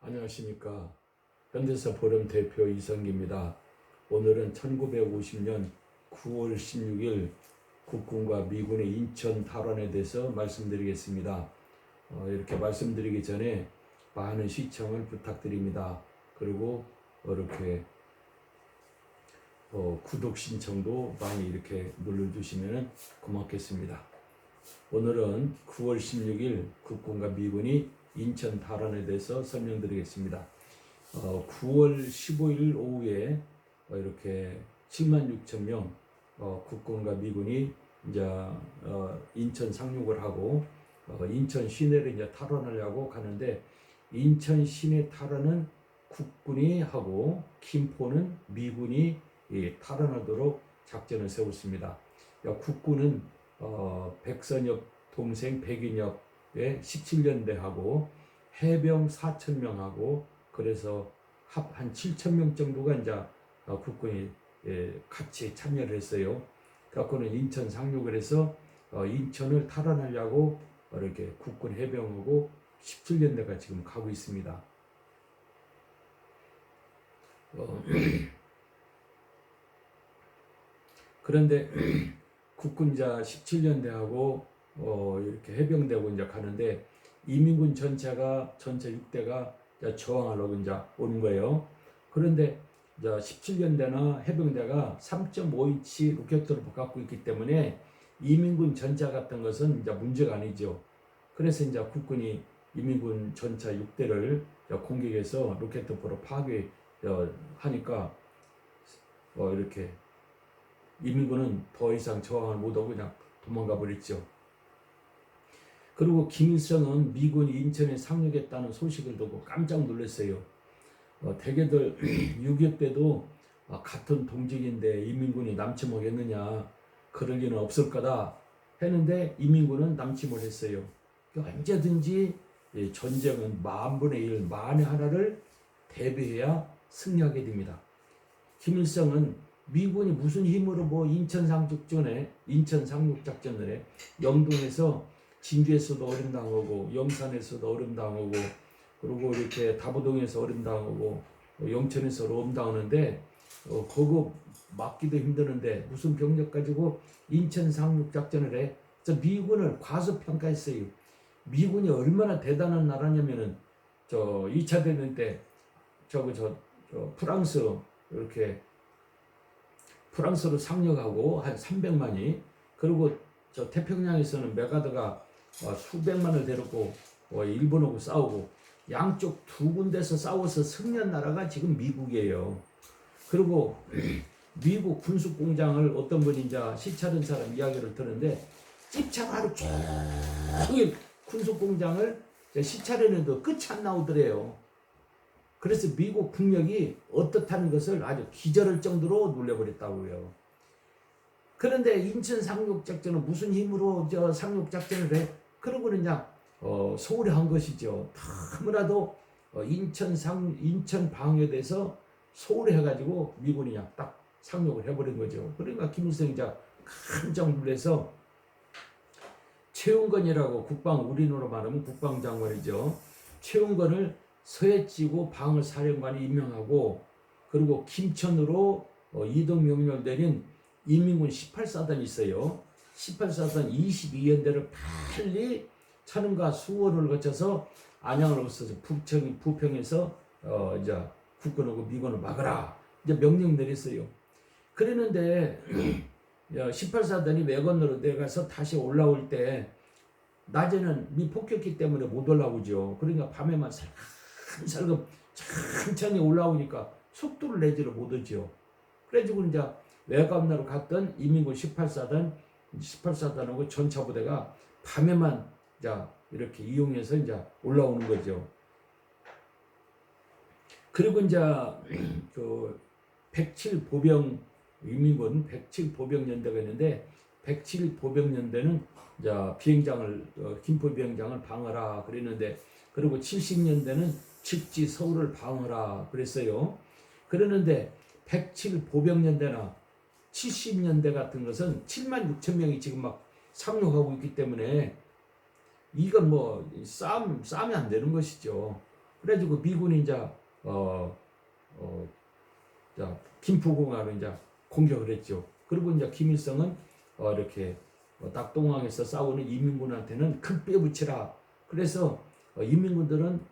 안녕하십니까. 현대사 포럼 대표 이성기입니다. 오늘은 1950년 9월 16일 국군과 미군의 인천 탈환에 대해서 말씀드리겠습니다. 이렇게 말씀드리기 전에 많은 시청을 부탁드립니다. 그리고 이렇게 구독 신청도 많이 이렇게 눌러주시면 고맙겠습니다. 오늘은 9월 16일 국군과 미군이 인천 탈환에 대해서 설명드리겠습니다. 9월 15일 오후에 이렇게 76,000명 국군과 미군이 이제 인천 상륙을 하고 인천 시내를 이제 탈환하려고 가는데, 인천 시내 탈환은 국군이 하고 김포는 미군이 탈환하도록 작전을 세웠습니다. 국군은 백선엽 동생 백인엽의 17년대하고 해병 4,000명하고 그래서 합 한 7,000명 정도가 이제 국군이 같이 참여를 했어요. 그래서는 인천 상륙을 해서 인천을 탈환하려고 이렇게 국군 해병하고 17년대가 지금 가고 있습니다. 그런데 국군자 17년대하고 이렇게 해병대하고 이제 가는데, 이민군 전체 6대가 저항하려고 이제 온 거예요. 그런데 이제 17년대나 해병대가 3.5인치 로켓을 갖고 있기 때문에 이민군 전차 같은 것은 이제 문제가 아니죠. 그래서 이제 국군이 이민군 전차 6대를 공격해서 로켓포로 파괴하니까 이렇게 이민군은 더 이상 저항을 못하고 그냥 도망가 버렸죠. 그리고 김일성은 미군이 인천에 상륙했다는 소식을 듣고 깜짝 놀랐어요. 대개들 6.25 때도 같은 동지인데 이민군이 남침하겠느냐, 그럴 리는 없을 거다 했는데 이민군은 남침을 했어요. 언제든지 전쟁은 만분의 1, 만의 하나를 대비해야 승리하게 됩니다. 김일성은 미군이 무슨 힘으로 인천 상륙 작전을 해. 영동에서 진주에서도 어림당하고 영산에서도 어림당하고 그리고 이렇게 다부동에서 어림당하고 영천에서 어림당하는데 그거 막기도 힘드는데 무슨 병력 가지고 인천 상륙 작전을 해. 그래서 미군을 과소평가했어요. 미군이 얼마나 대단한 나라냐면은 2차 대전 때 프랑스 이렇게 프랑스로 상륙하고 한 300만이, 그리고 태평양에서는 메가드가 수백만을 데리고 일본하고 싸우고, 양쪽 두 군데서 싸워서 승리한 나라가 지금 미국이에요. 그리고 미국 군수 공장을 어떤 분이 이제 시찰한 사람 이야기를 듣는데, 찝차가 하루 종일 군수 공장을 시찰했는데 끝이 안 나오더래요. 그래서 미국 국력이 어떻다는 것을 아주 기절할 정도로 놀려버렸다고요. 그런데 인천 상륙작전은 무슨 힘으로 상륙작전을 해? 그러고는 그냥 소홀히 한 것이죠. 너무나도 인천 방해돼서 소홀히 해가지고 미군이 그냥 딱 상륙을 해버린 거죠. 그러니까 김일성이 깜짝 놀라서 최웅건이라고 우리노로 말하면 국방장관이죠. 최웅건을 서해지구 방어사령관이 임명하고, 그리고 김천으로 이동 명령을 내린 인민군 18사단이 있어요. 18사단 22연대를 빨리 천안과 수원을 거쳐서 안양을 거쳐서 부평에서 이제 국군하고 미군을 막으라 이제 명령 내렸어요. 그랬는데 18사단이 외건으로 내려가서 다시 올라올 때 낮에는 미폭격기 때문에 못 올라오죠. 그러니까 밤에만 살금 천천히 올라오니까 속도를 내지를 못하죠. 그래가지고 이제 외곽나로 갔던 이민군 18사단하고 전차부대가 밤에만 이렇게 이용해서 올라오는 거죠. 그리고 이제 107보병 이민군 107보병연대가 있는데, 107보병연대는 비행장을 김포 비행장을 방어라 그랬는데, 그리고 70년대는 직지 서울을 방어라 그랬어요. 그러는데 107보병연대나 70년대 같은 것은 76,000명이 지금 막 상륙하고 있기 때문에 이건 싸움이 안 되는 것이죠. 그래가지고 미군이 이제 어, 어, 자, 김포공항을 이제 공격을 했죠. 그리고 이제 김일성은 이렇게 낙동강에서 싸우는 인민군한테는 극비에 붙이라. 그래서 인민군들은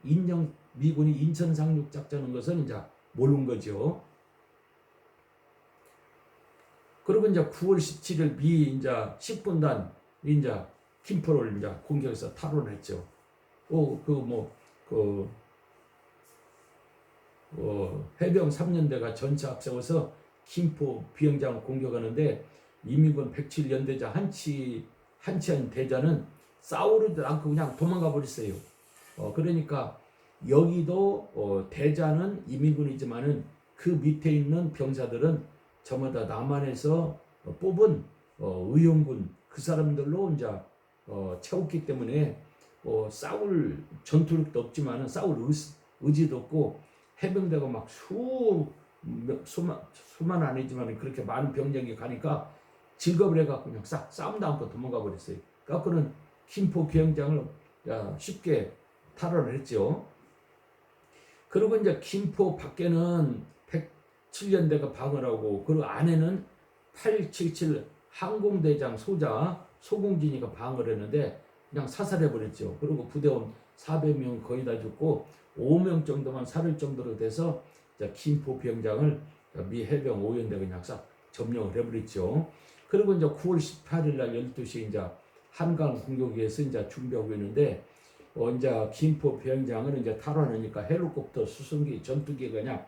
미군이 인천 상륙 작전한 것은 이제 모르는 거죠. 그리고 이제 9월 17일 미 이제 10분단 이제 김포를 이제 공격해서 탈환했죠. 해병 3년대가 전차 앞세워서 김포 비행장을 공격하는데 인민군 107연대자 한치한 대자는 싸우지도 않고 그냥 도망가 버렸어요. 그러니까 여기도 대자는 인민군이지만은 그 밑에 있는 병사들은 저마다 남한에서 뽑은 의용군 그 사람들로 이제 채웠기 때문에 싸울 전투력도 없지만은 싸울 의지도 없고 해병대가 막 수만 아니지만 그렇게 많은 병력이 가니까 즐겁을 해갖고 그냥 싸움도 않고 도망가 버렸어요. 그래갖고는 김포 비행장을 쉽게 탈환을 했죠. 그리고 이제 김포 밖에는 107연대가 방어를 하고 그 안에는 877 항공대장 소자 소공진이가 방어를 했는데 그냥 사살해 버렸죠. 그리고 부대원 400명 거의 다 죽고 5명 정도만 살을 정도로 돼서 김포 비행장을 미 해병 5연대가 그냥 싹 점령을 해버렸죠. 그리고 이제 9월 18일 날 12시 이제 한강 공격위에서 이제 준비하고 있는데 이제 김포 비행장을 이제 탈환하니까 헬리콥터, 수송기, 전투기가 그냥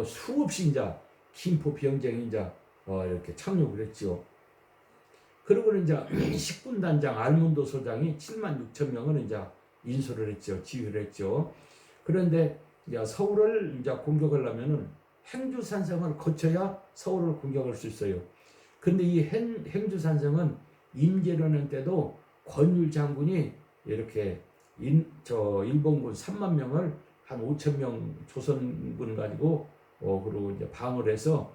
수없이 이제 김포 비행장이 이제 이렇게 착륙을 했죠. 그리고는 이제 10군단장 알문도 소장이 7만 6천 명을 이제 인수를 했죠. 지휘를 했죠. 그런데 서울을 이제 공격하려면은 행주산성을 거쳐야 서울을 공격할 수 있어요. 근데 이 행주산성은 임재련 때도 권율 장군이 이렇게 일본군 3만 명을 한 5천 명 조선군 가지고 그리고 이제 방어를 해서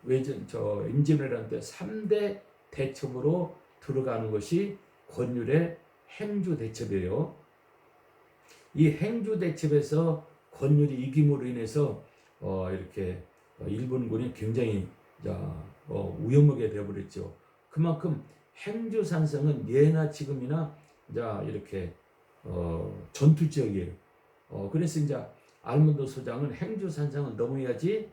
임진왜란 때 3대 대첩으로 들어가는 것이 권율의 행주 대첩이에요. 이 행주 대첩에서 권율이 이김으로 인해서 이렇게 일본군이 굉장히 위험하게 되어버렸죠. 그만큼 행주산성은 예나 지금이나 이렇게 전투 지역이에요. 그래서 이제 알문도 소장은 행주산성은 넘어야지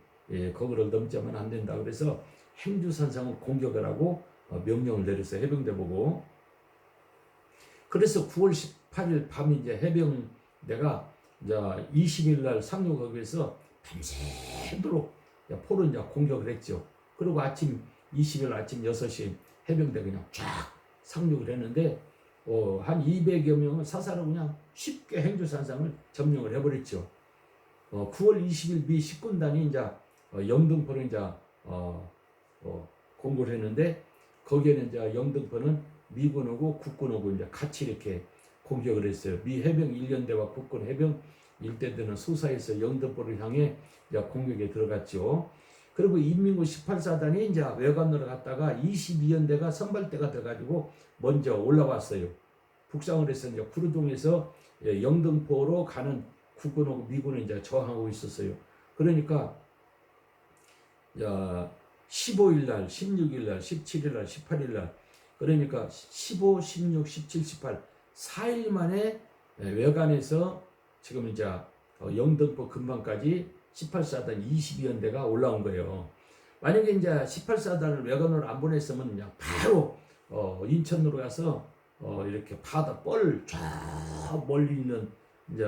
거기를 넘자면 안 된다. 그래서 행주산성은 공격을 하고 명령을 내렸어요. 해병대 보고. 그래서 9월 18일 밤 이제 해병대가 이제 20일 날 상륙하기 위해서 밤새도록 포로 이제 공격을 했죠. 그리고 20일 아침 6시 해병대 그냥 쫙 상륙을 했는데 한 200여 명은 사사로 그냥 쉽게 행주산성을 점령을 해버렸죠. 9월 20일 미 10군단이 이제 영등포를 이제 공고를 했는데 거기에는 이제 영등포는 미군하고 국군하고 이제 같이 이렇게 공격을 했어요. 미 해병 1연대와 국군 해병 1대대는 수사에서 영등포를 향해 이제 공격에 들어갔죠. 그리고 인민군 18사단이 이제 외관으로 갔다가 22연대가 선발대가 돼가지고 먼저 올라왔어요. 북상을 해서 이제 구르동에서 영등포로 가는 국군하고 미군은 이제 저항하고 있었어요. 그러니까 15일 날, 16일 날, 17일 날, 18일 날 그러니까 15, 16, 17, 18 4일 만에 외관에서 지금 이제 영등포 근방까지 18사단 22연대가 올라온 거예요. 만약에 이제 18사단을 외관으로 안 보냈으면 그냥 바로 인천으로 가서 이렇게 바다 쫙 멀리 있는 이제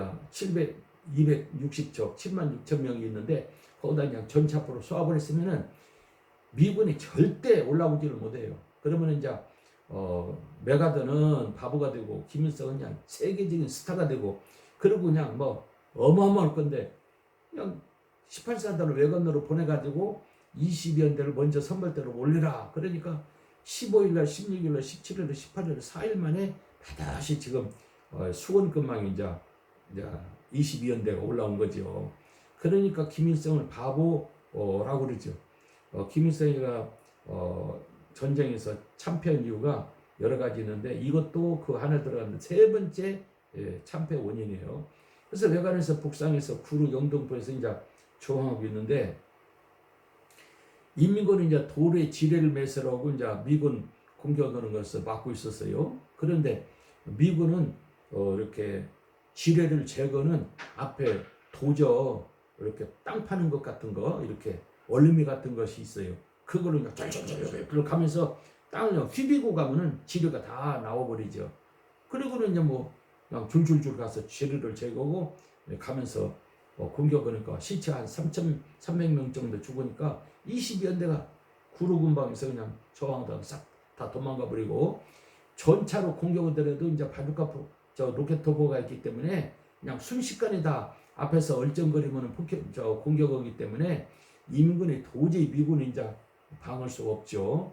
260척 7만 6천 명이 있는데 거기다 그냥 전차포로 쏘아버렸으면은 미군이 절대 올라오지를 못해요. 그러면 이제 메가드는 바보가 되고 김일성은 그냥 세계적인 스타가 되고 그리고 그냥 어마어마할 건데 그냥 18사단을 외관으로 보내가지고 22연대를 먼저 선발대로 올리라. 그러니까 15일날, 16일날, 17일날, 18일날 4일 만에 다시 지금 수원근방에 이제 22연대가 올라온 거죠. 그러니까 김일성을 바보라고 그러죠. 김일성이가 전쟁에서 참패한 이유가 여러 가지 있는데 이것도 그 안에 들어가는 세 번째 참패 원인이에요. 그래서 외관에서 북상해서 구로 영등포에서 이제 조항하고 있는데, 인민군은 이제 도로에 지뢰를 매설하고 이제 미군 공격하는 것을 막고 있었어요. 그런데 미군은 이렇게 지뢰를 제거는 앞에 도저 이렇게 땅 파는 것 같은 거, 이렇게 얼음이 같은 것이 있어요. 그거를 그냥 쫄쫄쫄쫄 가면서 땅을 휘비고 가면은 지뢰가 다 나와버리죠. 그리고는 이제 뭐 그냥 줄줄줄 가서 지뢰를 제거하고 가면서 공격하니까 시체 한 3,300명 정도 죽으니까 20여 대가 구로군방에서 그냥 저항하다가 싹 다 도망가 버리고, 전차로 공격하더라도 이제 바주카 로켓 토보가 있기 때문에 그냥 순식간에 다 앞에서 얼쩡거리면 공격하기 때문에 인민군이 도저히 미군이 이제 방어할 수가 없죠.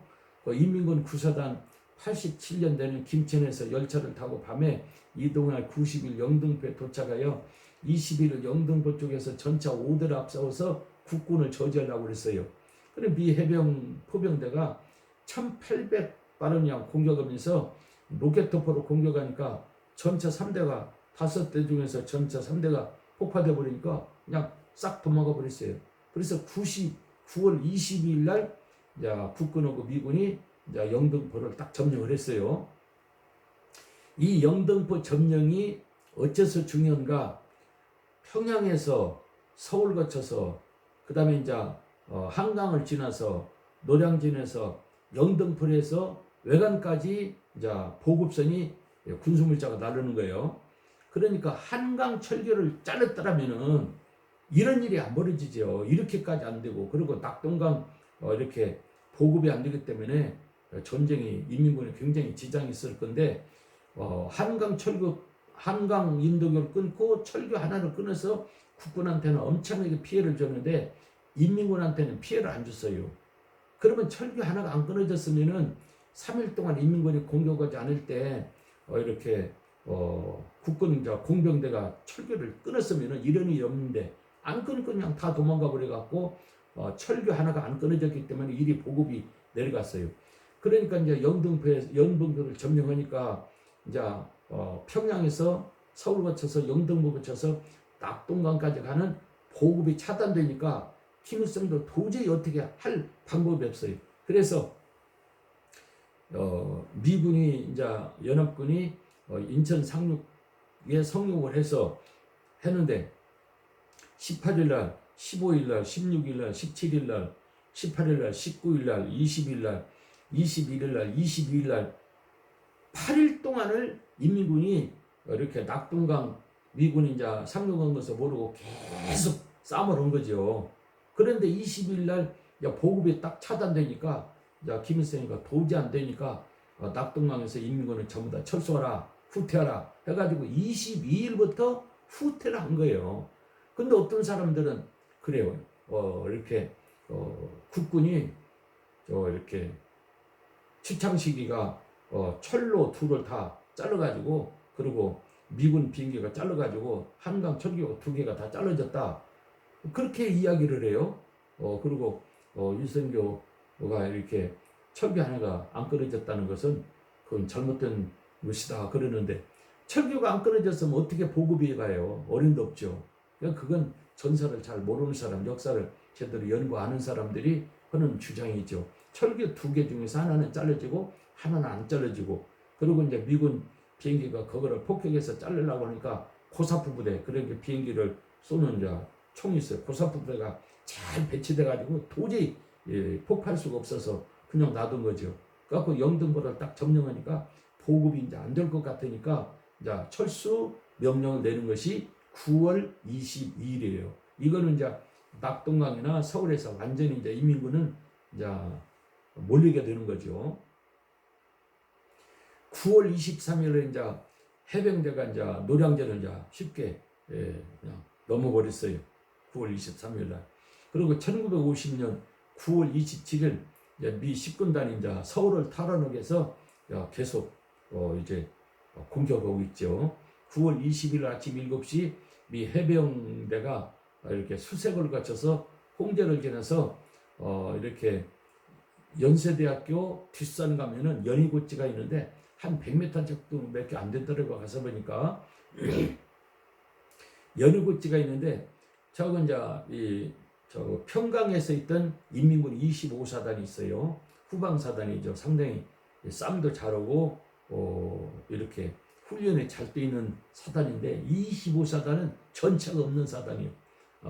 인민군 구사단 87년 되는 김천에서 열차를 타고 밤에 이동할 90일 영등포에 도착하여 21일 영등포 쪽에서 전차 5대를 앞세워서 국군을 저지하려고 그랬어요. 그래 미 해병 포병대가 1800발을 공격하면서 로켓토포로 공격하니까 전차 3대가 5대 중에서 전차 3대가 폭파돼 버리니까 그냥 싹 도망가 버렸어요. 그래서 9월 22일 날 국군하고 미군이 영등포를 딱 점령을 했어요. 이 영등포 점령이 어째서 중요한가? 평양에서 서울 거쳐서 그 다음에 이제 한강을 지나서 노량진에서 영등포에서 외관까지 이제 보급선이 군수물자가 나르는 거예요. 그러니까 한강 철교를 잘랐더라면은 이런 일이 안 벌어지죠. 이렇게까지 안 되고, 그리고 낙동강 이렇게 보급이 안 되기 때문에 전쟁이 인민군에 굉장히 지장이 있을 건데, 한강 철교, 한강 인도교를 끊고 철교 하나를 끊어서 국군한테는 엄청나게 피해를 줬는데 인민군한테는 피해를 안 줬어요. 그러면 철교 하나가 안 끊어졌으면은 3일 동안 인민군이 공격하지 않을 때 이렇게 국군 공병대가 철교를 끊었으면은 이런 일이 없는데, 안 끊고 그냥 다 도망가 버려 갖고 철교 하나가 안 끊어졌기 때문에 일이 보급이 내려갔어요. 그러니까 이제 영등포를 점령하니까 이제 평양에서 서울 거쳐서 영등포 거쳐서 낙동강까지 가는 보급이 차단되니까 김일성도 도저히 어떻게 할 방법이 없어요. 그래서 미군이 이제 연합군이 인천 상륙에 성공을 해서 했는데 18일 날, 15일 날, 16일 날, 17일 날, 18일 날, 19일 날, 20일 날, 21일 날, 22일 날 8일 동안을 인민군이 이렇게 낙동강 미군이 이제 상륙한 것을 모르고 계속 싸움을 한 거죠. 그런데 20일 날 보급이 딱 차단되니까 김일성이가 도저히 안 되니까 낙동강에서 인민군을 전부 다 철수하라, 후퇴하라 해가지고 22일부터 후퇴를 한 거예요. 근데 어떤 사람들은 그래요. 이렇게 국군이 이렇게 추창식이가 철로 둘을 다 잘라가지고, 그리고 미군 비행기가 잘라가지고 한강 철교가 2개가 다 잘라졌다, 그렇게 이야기를 해요. 그리고 유선교가 이렇게 철교 하나가 안 끊어졌다는 것은 그건 잘못된 것이다 그러는데, 철교가 안 끊어졌으면 어떻게 보급이 가요? 어림도 없죠. 그건 전사를 잘 모르는 사람, 역사를 제대로 연구하는 사람들이 하는 주장이죠. 철교 2개 중에서 하나는 잘라지고 하나는 안 잘라지고, 그리고 이제 미군 비행기가 그거를 폭격해서 자르려고 하니까 고사프 부대, 그렇게 비행기를 쏘는 이제 총이 있어요. 고사프 부대가 잘 배치돼 가지고 도저히 폭파할 수가 없어서 그냥 놔둔 거죠. 그래갖고 영등포를 딱 점령하니까 보급이 이제 안 될 것 같으니까 이제 철수 명령을 내는 것이 9월 22일이에요. 이거는 이제 낙동강이나 서울에서 완전히 이제 인민군은 이제 몰리게 되는 거죠. 9월 23일에 이제 해병대가 이제 노량진을 이제 쉽게 그냥 넘어버렸어요. 9월 23일 날. 그리고 1950년 9월 27일 미 10군단이 이제 서울을 탈환하기 위해서 계속 이제 공격하고 있죠. 9월 20일 아침 7시 미 해병대가 이렇게 수색을 거쳐서 홍제를 지나서 이렇게 연세대학교 뒷산 가면은 연희고지가 있는데 한 100m 정도 몇 개 안 되더라고. 가서 보니까 연구지가 있는데 저건 이제 저 평강에서 있던 인민군 25사단이 있어요. 후방사단이죠. 상당히 싸움도 잘하고 이렇게 훈련에 잘 돼 있는 사단인데 25사단은 전차가 없는 사단이에요.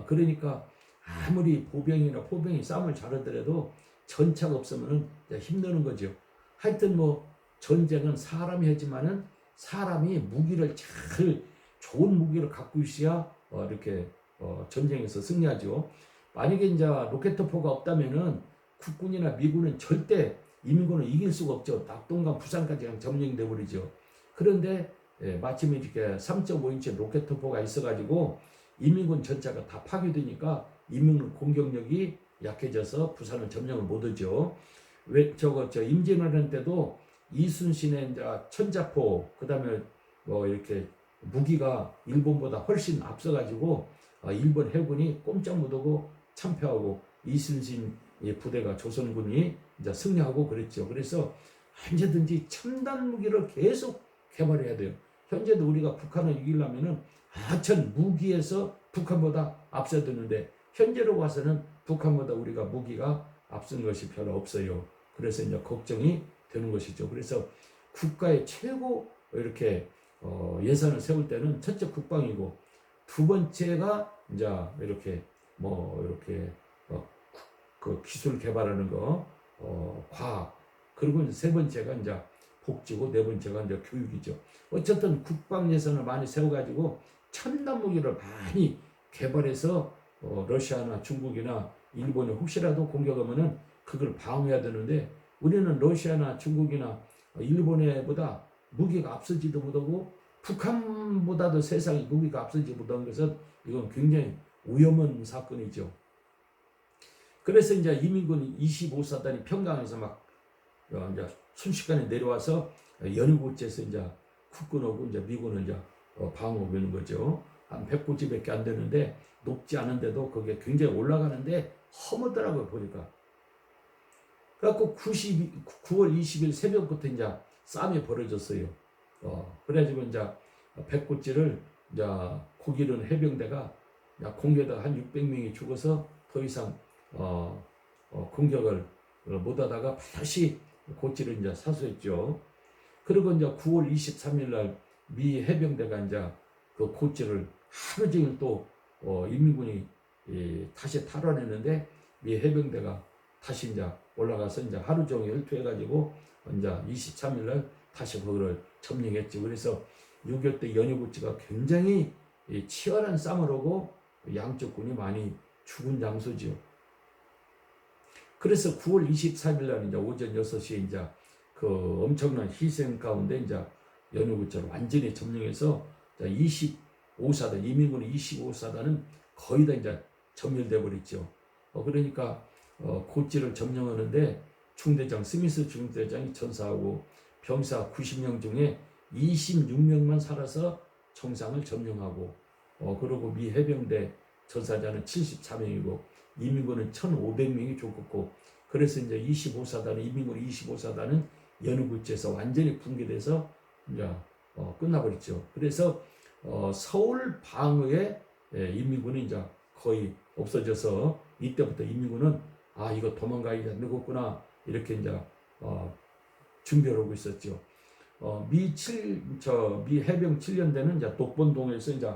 그러니까 아무리 보병이나 포병이 싸움을 잘하더라도 전차가 없으면 힘드는 거죠. 하여튼 뭐 전쟁은 사람이 하지만은 사람이 무기를 잘 좋은 무기를 갖고 있어야 이렇게 전쟁에서 승리하죠. 만약에 이제 로켓포가 없다면은 국군이나 미군은 절대 인민군을 이길 수가 없죠. 낙동강 부산까지 그냥 점령돼 버리죠. 그런데 마침 이렇게 3.5인치 로켓포가 있어가지고 인민군 전차가 다 파괴되니까 인민군 공격력이 약해져서 부산은 점령을 못하죠. 왜 저 임진왜란 때도 이순신의 이제 천자포 그다음에 뭐 이렇게 무기가 일본보다 훨씬 앞서가지고 일본 해군이 꼼짝 못하고 참패하고 이순신 부대가 조선군이 이제 승리하고 그랬죠. 그래서 언제든지 첨단 무기를 계속 개발해야 돼요. 현재도 우리가 북한을 이기려면은 하천 무기에서 북한보다 앞서드는데 현재로 와서는 북한보다 우리가 무기가 앞선 것이 별로 없어요. 그래서 이제 걱정이 되는 것이죠. 그래서 국가의 최고 이렇게 예산을 세울 때는 첫째 국방이고 두 번째가 이제 이렇게 뭐 이렇게 그 기술 개발하는 거 과학 그리고 이제 세 번째가 이제 복지고 네 번째가 이제 교육이죠. 어쨌든 국방 예산을 많이 세워가지고 첨단 무기를 많이 개발해서 러시아나 중국이나 일본이 혹시라도 공격하면은 그걸 방어해야 되는데 우리는 러시아나 중국이나 일본보다 무기가 앞서지도 못하고 북한보다도 세상에 무기가 앞서지 못한 것은 이건 굉장히 위험한 사건이죠. 그래서 이제 인민군 25사단이 평강에서 막 이제 순식간에 내려와서 연구지에서 이제 국군하고 이제 미군을 이제 방어하고 있는 거죠. 한 100고지밖에 안 되는데 높지 않은데도 그게 굉장히 올라가는데 허무더라고요 보니까. 그래갖고 9월 20일 새벽부터 이제 싸움이 벌어졌어요. 그래가지고 이제 100고지를 이제 고기는 해병대가 공격에다가 한 600명이 죽어서 더 이상 공격을 못하다가 다시 고지를 이제 사수했죠. 그리고 이제 9월 23일 날 미 해병대가 이제 그 고지를 하루 종일 또 인민군이 다시 탈환했는데 미 해병대가 다시 이제 올라가서 이제 하루 종일 투해가지고 이제 23일 날 다시 그거를 점령했죠. 그래서 6.25 때 연희고지가 굉장히 치열한 싸움을 하고 양쪽 군이 많이 죽은 장소죠. 그래서 9월 24일 날 이제 오전 6시에 이제 그 엄청난 희생 가운데 이제 연희고지를 완전히 점령해서 25사단, 인민군의 25사단은 거의 다 이제 점멸돼 버렸죠. 그러니까 고지를 점령하는데 중대장 스미스 중대장이 전사하고 병사 90명 중에 26명만 살아서 정상을 점령하고 그리고 미 해병대 전사자는 74명이고 인민군은 1,500명이 죽었고 그래서 이제 25사단은 인민군 25사단은 연구지에서 완전히 붕괴돼서 이제 끝나버렸죠. 그래서 서울 방어에 인민군이 이제 거의 없어져서 이때부터 인민군은 이거 도망가야 되겠구나 이렇게 이제 준비를 하고 있었죠. 미 해병 7년대는 이제 독본동에서 이제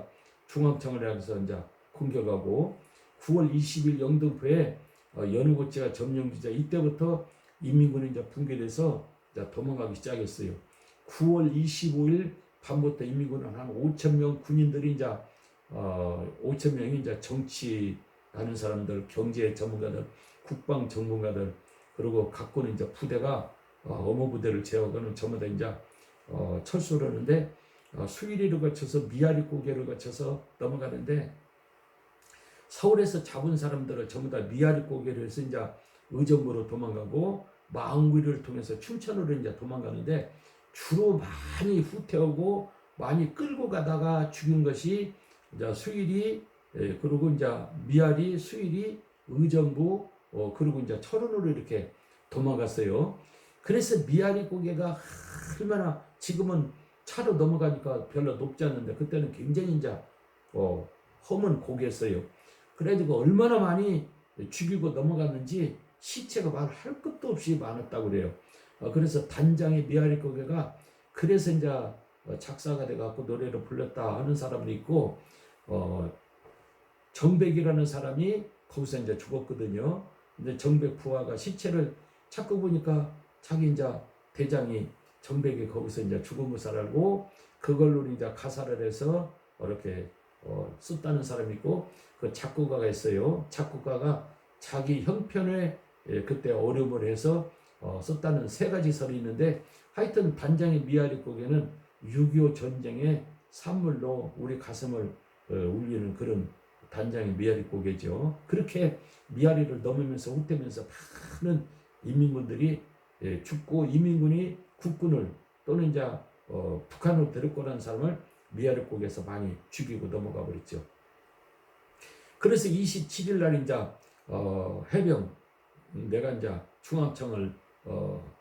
중앙청을 향해서 이제 공격하고 9월 20일 영등포에 연구지가 점령되자 이때부터 인민군이 이제 붕괴돼서 이제 도망가기 시작했어요. 9월 25일 밤부터 인민군은 한 5,000명 군인들이 이제 5,000명이 이제 정치하는 사람들, 경제 전문가들, 국방 전문가들 그리고 각군은 이제 부대가 어머 부대를 제어하고는 전부 다 이제 철수를 하는데 수일이를 거쳐서 미아리 고개를 거쳐서 넘어가는데 서울에서 잡은 사람들을 전부 다 미아리 고개를 해서 이제 의정부로 도망가고 마흥구리를 통해서 춘천으로 이제 도망가는데 주로 많이 후퇴하고 많이 끌고 가다가 죽인 것이 이제 수일이 그리고 이제 미아리, 수일이, 의정부 그리고 이제 철원으로 이렇게 도망갔어요. 그래서 미아리 고개가 얼마나 지금은 차로 넘어가니까 별로 높지 않는데 그때는 굉장히 이제 허문 고개였어요. 그래가지고 얼마나 많이 죽이고 넘어갔는지 시체가 말할 것도 없이 많았다고 그래요. 그래서 단장의 미아리 고개가 그래서 이제 작사가 돼갖고 노래를 불렀다 하는 사람도 있고, 정백이라는 사람이 거기서 이제 죽었거든요. 근데 정백 부하가 시체를 찾고 보니까 자기 이제 대장이 정백이 거기서 이제 죽은 것을 알고 그걸로 이제 가사를 해서 이렇게 썼다는 사람이 있고, 그 작곡가가 있어요. 작곡가가 자기 형편에 그때 어려움을 해서 썼다는 세 가지 설이 있는데, 하여튼 단장의 미아리 고개는 6.25 전쟁의 산물로 우리 가슴을 울리는 그런 단장의 미아리 고개죠. 그렇게 미아리를 넘으면서 후퇴면서 많은 인민군들이 죽고, 이민군이 국군을 또는 이제 북한으로 데리고 간 사람을 미아리 고개에서 많이 죽이고 넘어가 버렸죠. 그래서 27일 날 이제 해병 내가 이제 중앙청을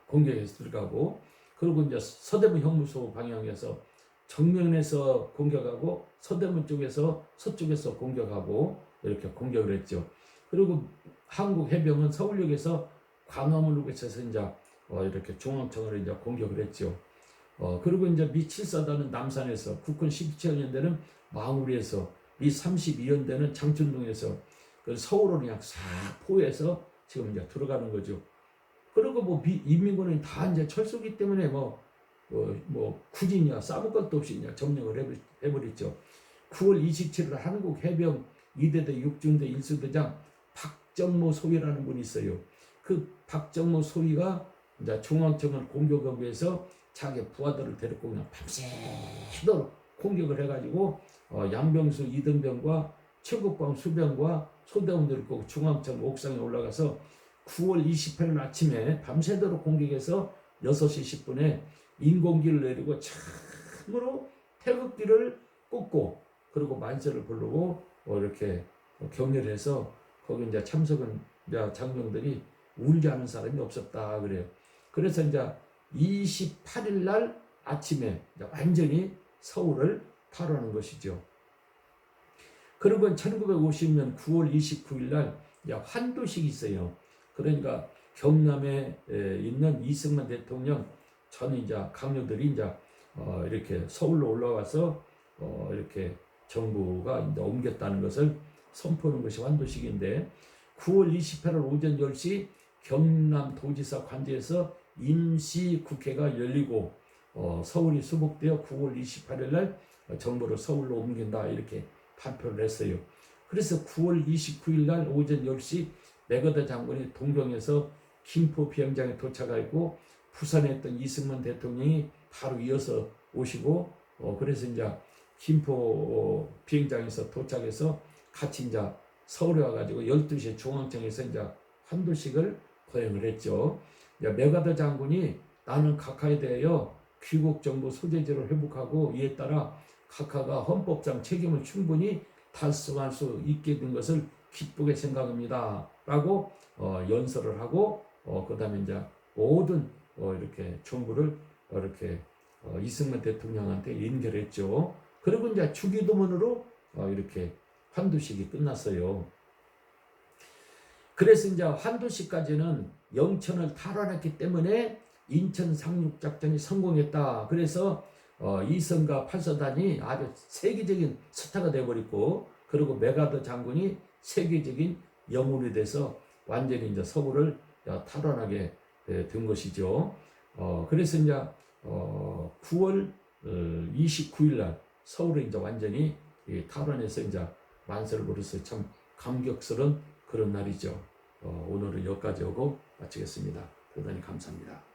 공격해서 들어가고, 그리고 이제 서대문 형무소 방향에서 정면에서 공격하고 서대문 쪽에서 서쪽에서 공격하고 이렇게 공격을 했죠. 그리고 한국 해병은 서울역에서 광화문으로 거쳐서 이제 이렇게 중앙청을 이제 공격을 했죠. 그리고 이제 미 7사단은 남산에서, 국군 17년대는 망우리에서, 미 32연대는 장춘동에서 그 서울을 그냥 싹 포위해서 지금 이제 들어가는 거죠. 그리고 뭐 인민군은 다 이제 철수기 때문에 굳이냐 싸울 것도 없이 그냥 점령을 해버렸죠. 9월 27일 한국 해병 2대대 6중대 1수대장 박정모 소위라는 분이 있어요. 그 박정모 소위가 이제 중앙청을 공격하기 위해서 자기 부하들을 데리고 그냥 밤새도록 공격을 해가지고 양병수 이등병과 최국광 수병과 소대원 데리고 중앙청 옥상에 올라가서 9월 28일 아침에 밤새도록 공격해서 6시 10분에 인공기를 내리고 참으로 태극기를 꽂고, 그리고 만세를 부르고 이렇게 격려를 해서 거기 이제 참석한 장병들이 울지 않은 사람이 없었다 그래요. 그래서 이제 28일 날 아침에 이제 완전히 서울을 탈환한 것이죠. 그리고 1950년 9월 29일 날 환도식이 있어요. 그러니까 경남에 있는 이승만 대통령 전 이제 강요들이 이제 이렇게 서울로 올라와서 이렇게 정부가 이제 옮겼다는 것을 선포하는 것이 환도식인데, 9월 28일 오전 10시 경남도지사 관저에서 임시국회가 열리고 서울이 수복되어 9월 28일 날 정부를 서울로 옮긴다 이렇게 발표를 했어요. 그래서 9월 29일 날 오전 10시 메가더 장군이 동경에서 김포 비행장에 도착하고, 부산에 있던 이승만 대통령이 바로 이어서 오시고, 그래서 이제 김포 비행장에서 도착해서 같이 이제 서울에 와가지고 12시에 중앙청에서 이제 환도식을 거행을 했죠. 메가더 장군이 나는 각하에 대하여 귀국 정부 소재지를 회복하고 이에 따라 각하가 헌법상 책임을 충분히 달성할 수 있게 된 것을 기쁘게 생각합니다 라고 연설을 하고, 그 다음에 이제 모든 이렇게 정부를 이렇게 이승만 대통령한테 인결했죠. 그리고 이제 주기도문으로 이렇게 환도식이 끝났어요. 그래서 이제 환도식까지는 영천을 탈환했기 때문에 인천 상륙작전이 성공했다. 그래서 이성과 8사단이 아주 세계적인 스타가 되어버렸고, 그리고 메가더 장군이 세계적인 영웅이 돼서 완전히 이제 서울을 탈환하게 된 것이죠. 그래서 이제 9월 29일 날 서울을 이제 완전히 탈환해서 이제 만세를 부려서 참 감격스러운 그런 날이죠. 오늘은 여기까지 하고 마치겠습니다. 대단히 감사합니다.